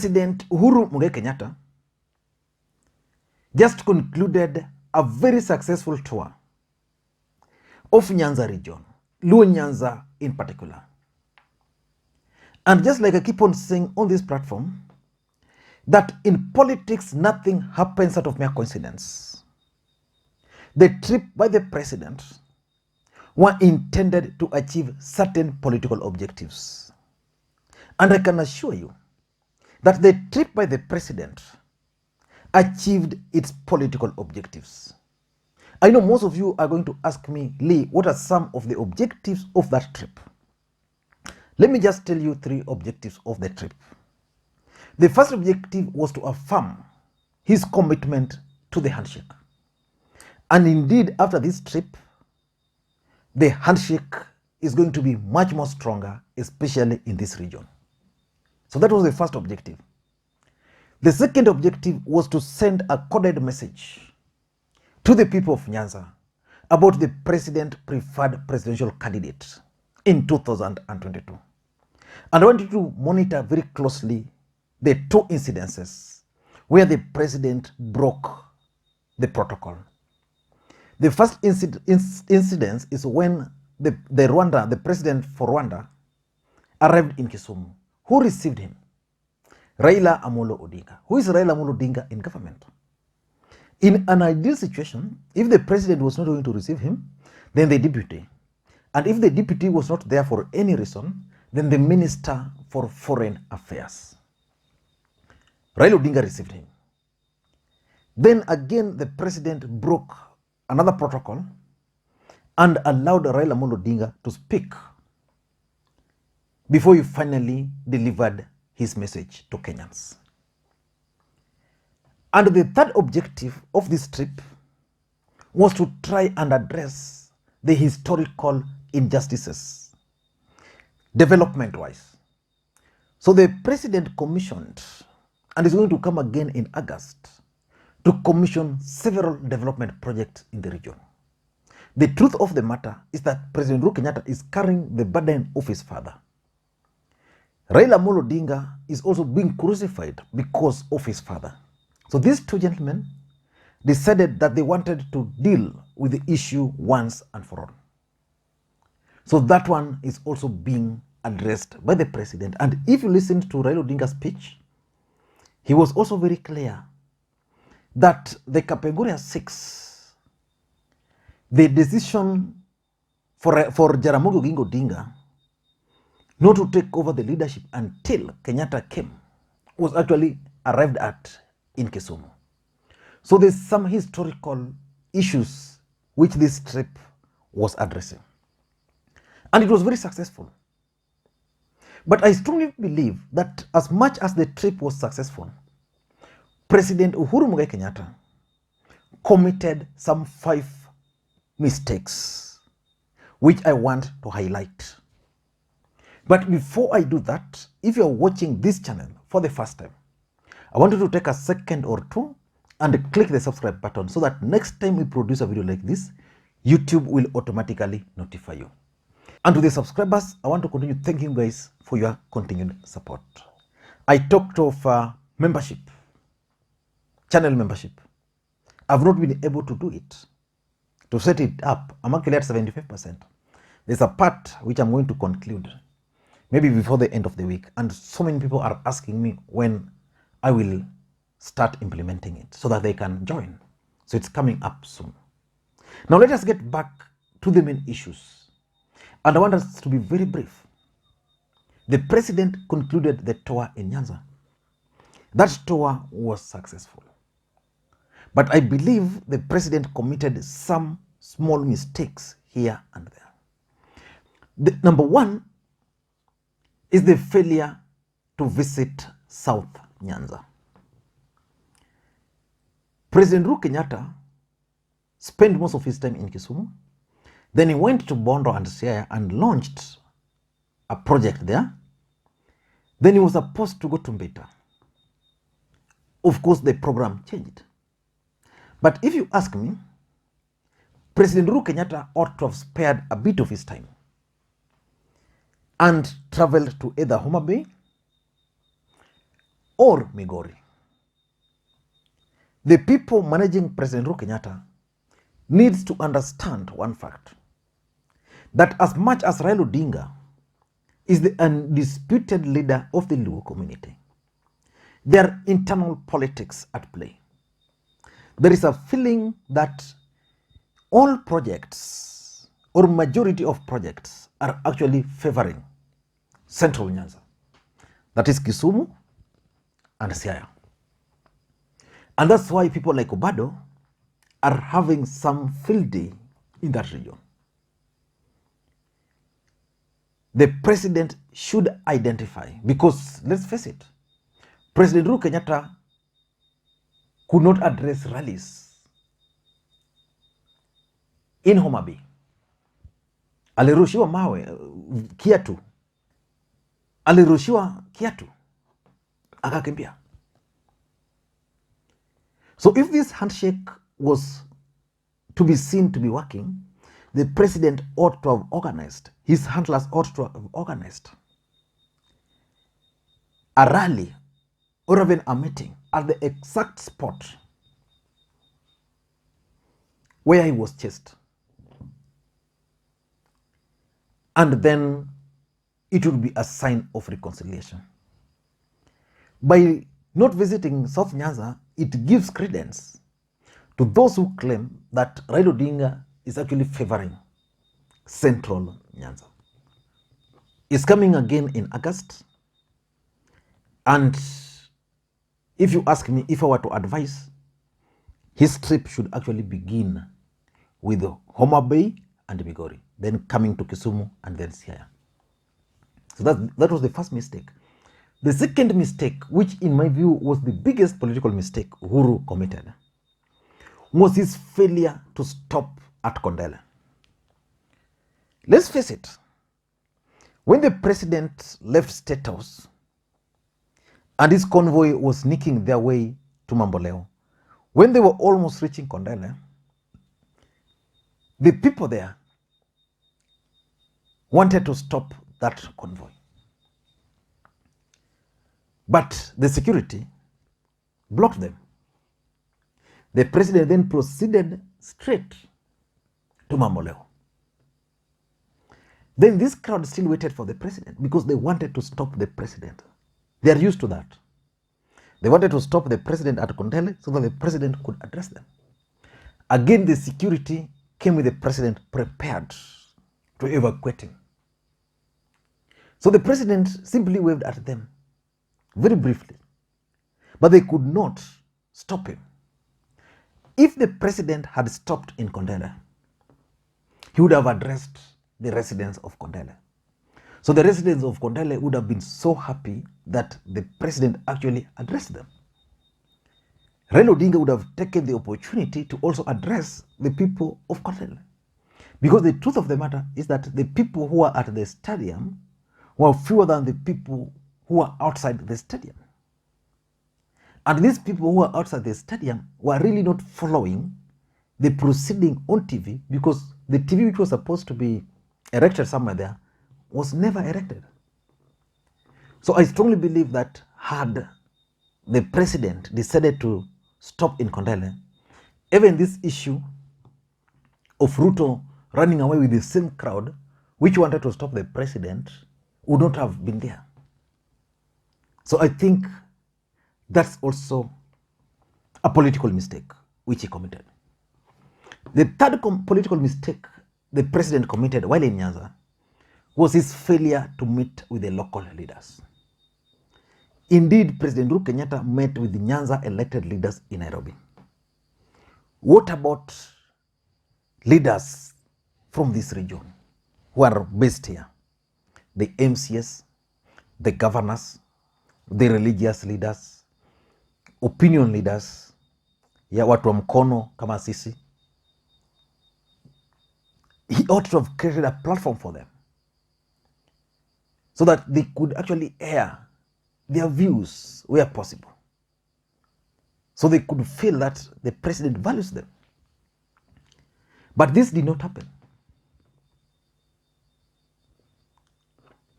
President Uhuru Kenyatta just concluded a very successful tour of Nyanza region, Luo Nyanza in particular. And just like I keep on saying on this platform, that in politics, nothing happens out of mere coincidence. The trip by the president were intended to achieve certain political objectives. And I can assure you that the trip by the president achieved its political objectives. I know most of you are going to ask me, Lee, what are some of the objectives of that trip? Let me just tell you 3 objectives of the trip. The first objective was to affirm his commitment to the handshake. And indeed, after this trip, the handshake is going to be much more stronger, especially in this region. So that was the first objective. The second objective was to send a coded message to the people of Nyanza about the preferred presidential candidate in 2022. And I want you to monitor very closely the 2 incidences where the president broke the protocol. The first incident is when the president for Rwanda arrived in Kisumu. Who received him? Raila Odinga. Who is Raila Odinga in government? In an ideal situation, if the president was not going to receive him, then the deputy. And if the deputy was not there for any reason, then the Minister for Foreign Affairs. Raila Odinga received him. Then again, the president broke another protocol and allowed Raila Odinga to speak before he finally delivered his message to Kenyans. And the third objective of this trip was to try and address the historical injustices, development-wise. So the president commissioned, and is going to come again in August, to commission several development projects in the region. The truth of the matter is that President Uhuru Kenyatta is carrying the burden of his father. Raila Odinga is also being crucified because of his father. So these 2 gentlemen decided that they wanted to deal with the issue once and for all. So that one is also being addressed by the president. And if you listen to Raila Odinga's speech, he was also very clear that the Kapenguria 6, the decision for Jaramogi Oginga Odinga not to take over the leadership until Kenyatta came was actually arrived at in Kisumu. So there's some historical issues which this trip was addressing. And it was very successful. But I strongly believe that as much as the trip was successful, President Uhuru Kenyatta committed some 5 mistakes, which I want to highlight. But before I do that, if you're watching this channel for the first time, I want you to take a second or 2 and click the subscribe button so that next time we produce a video like this, YouTube will automatically notify you. And to the subscribers, I want to continue thanking you guys for your continued support. I talked of membership, channel membership. I've not been able to do it, to set it up. I'm actually at 75%. There's a part which I'm going to conclude, maybe before the end of the week. And so many people are asking me when I will start implementing it so that they can join. So it's coming up soon. Now let us get back to the main issues. And I want us to be very brief. The president concluded the tour in Nyanza. That tour was successful. But I believe the president committed some small mistakes here and there. Number 1 is the failure to visit South Nyanza. President Uhuru Kenyatta spent most of his time in Kisumu. Then he went to Bondo and Siaya and launched a project there. Then he was supposed to go to Mbita. Of course, the program changed. But if you ask me, President Uhuru Kenyatta ought to have spared a bit of his time and traveled to either Homa Bay or Migori. The people managing President Uhuru Kenyatta needs to understand one fact, that as much as Raila Odinga is the undisputed leader of the Luo community, there are internal politics at play. There is a feeling that all projects or majority of projects are actually favoring Central Nyanza, that is Kisumu and Siaya. And that's why people like Obado are having some field day in that region. The president should identify, because let's face it, President Uhuru Kenyatta could not address rallies in Homa Bay. Alirushiwa mawe, kiatu. Alirushiwa kiatu, akakimbia. So if this handshake was to be seen to be working, the president ought to have organized, his handlers ought to have organized a rally or even a meeting at the exact spot where he was chased. And then it would be a sign of reconciliation. By not visiting South Nyanza, it gives credence to those who claim that Raila Odinga is actually favoring Central Nyanza. It's coming again in August. And if you ask me, if I were to advise, his trip should actually begin with Homa Bay and Migori, then coming to Kisumu and then Siaya. So that was the first mistake. The second mistake, which in my view was the biggest political mistake Uhuru committed, was his failure to stop at Gondala. Let's face it, when the president left State House and his convoy was sneaking their way to Mamboleo, when they were almost reaching Gondala, the people there wanted to stop that convoy. But the security blocked them. The president then proceeded straight to Mamboleo. Then this crowd still waited for the president because they wanted to stop the president. They are used to that. They wanted to stop the president at Gondala so that the president could address them. Again, the security came with the president prepared to evacuate him. So the president simply waved at them very briefly, but they could not stop him. If the president had stopped in Gondala, he would have addressed the residents of Gondala. So the residents of Gondala would have been so happy that the president actually addressed them. Raila Odinga would have taken the opportunity to also address the people of Gondala. Because the truth of the matter is that the people who are at the stadium were fewer than the people who are outside the stadium. And these people who are outside the stadium were really not following the proceeding on TV, because the TV which was supposed to be erected somewhere there was never erected. So I strongly believe that had the president decided to stop in Gondala, even this issue of Ruto running away with the same crowd which wanted to stop the president would not have been there. So I think that's also a political mistake which he committed. The third political mistake the president committed while in Nyanza was his failure to meet with the local leaders. Indeed, President Uhuru Kenyatta met with the Nyanza elected leaders in Nairobi. What about leaders from this region who are based here? The MCS, the governors, the religious leaders, opinion leaders, ya watu wa mkono kama sisi. He ought to have created a platform for them so that they could actually air their views where possible. So they could feel that the president values them. But this did not happen.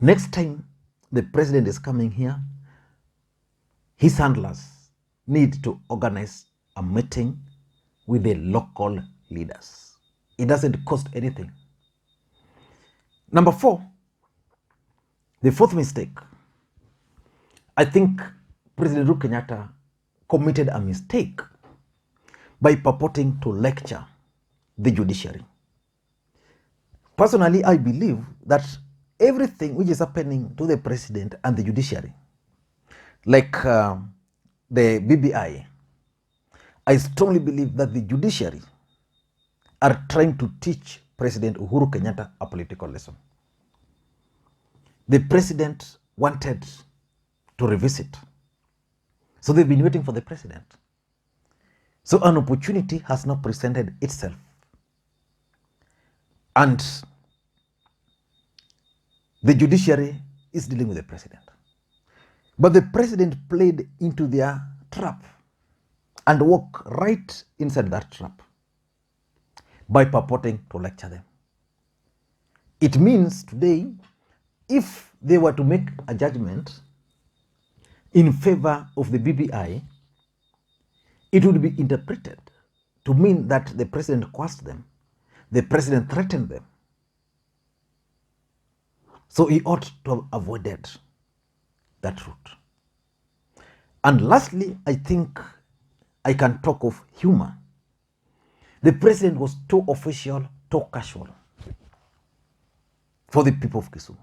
Next time the president is coming here, his handlers need to organize a meeting with the local leaders. It doesn't cost anything. Number 4, the fourth mistake. I think President Uhuru Kenyatta committed a mistake by purporting to lecture the judiciary. Personally, I believe that everything which is happening to the president and the judiciary, like the BBI, I strongly believe that the judiciary are trying to teach President Uhuru Kenyatta a political lesson. The president wanted to revisit, so they've been waiting for the president. So an opportunity has not presented itself, and the judiciary is dealing with the president. But the president played into their trap and walked right inside that trap by purporting to lecture them. It means today, if they were to make a judgment in favor of the BBI, it would be interpreted to mean that the president coerced them, the president threatened them. So he ought to have avoided that route. And lastly, I think I can talk of humor. The president was too official, too casual for the people of Kisumu.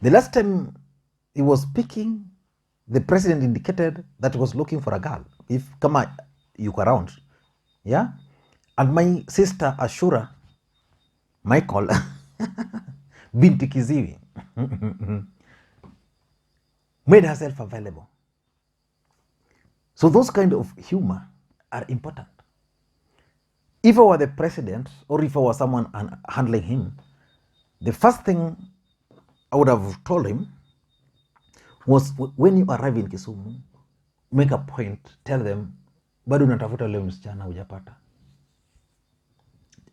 The last time he was speaking, the president indicated that he was looking for a girl. If kama yuko around, yeah? And my sister Ashura, Michael, Binti Kiziwi, made herself available. So those kind of humor are important. If I were the president, or if I was someone handling him, the first thing I would have told him was, when you arrive in Kisumu, make a point, tell them, bado natafuta leo msichana hujapata.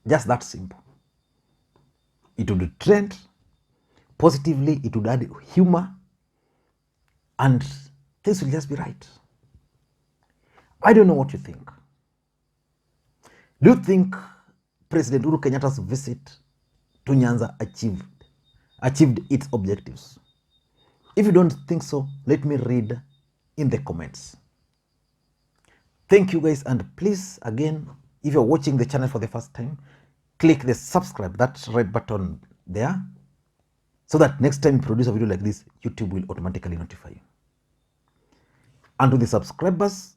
Just that simple. It would trend positively, it would add humor, and things will just be right. I don't know what you think. Do you think President Uhuru Kenyatta's visit to Nyanza achieved its objectives? If you don't think so, let me read in the comments. Thank you guys, and please, again, if you're watching the channel for the first time, click the subscribe, that red button there, so that next time you produce a video like this, YouTube will automatically notify you. And to the subscribers,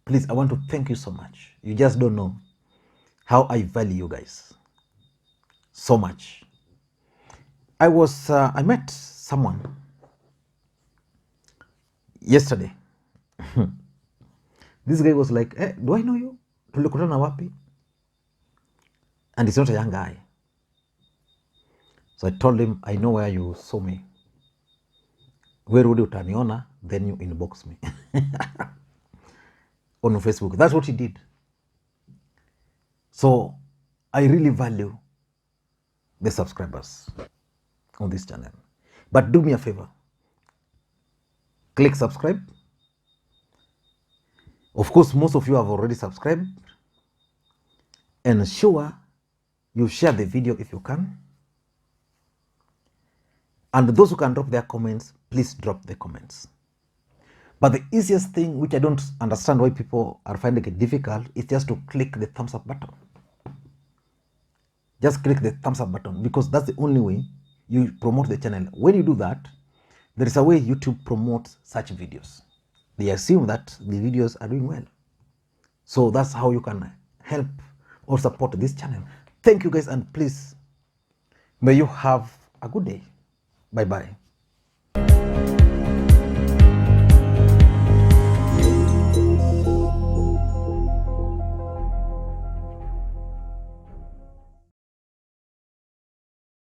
please, I want to thank you so much. You just don't know how I value you guys so much. I met someone yesterday. This guy was like, hey, do I know you? Tulikutana wapi? And he's not a young guy. So I told him, I know where you saw me. Where would you utaniona? Then you inbox me. On Facebook. That's what he did. So I really value the subscribers on this channel. But do me a favor. Click subscribe. Of course, most of you have already subscribed. And sure, you share the video if you can. And those who can drop their comments, please drop the comments. But the easiest thing, which I don't understand why people are finding it difficult, is just to click the thumbs up button. Just click the thumbs up button, because that's the only way you promote the channel. When you do that, there is a way YouTube promotes such videos. They assume that the videos are doing well. So that's how you can help or support this channel. Thank you guys, and please, may you have a good day. Bye-bye.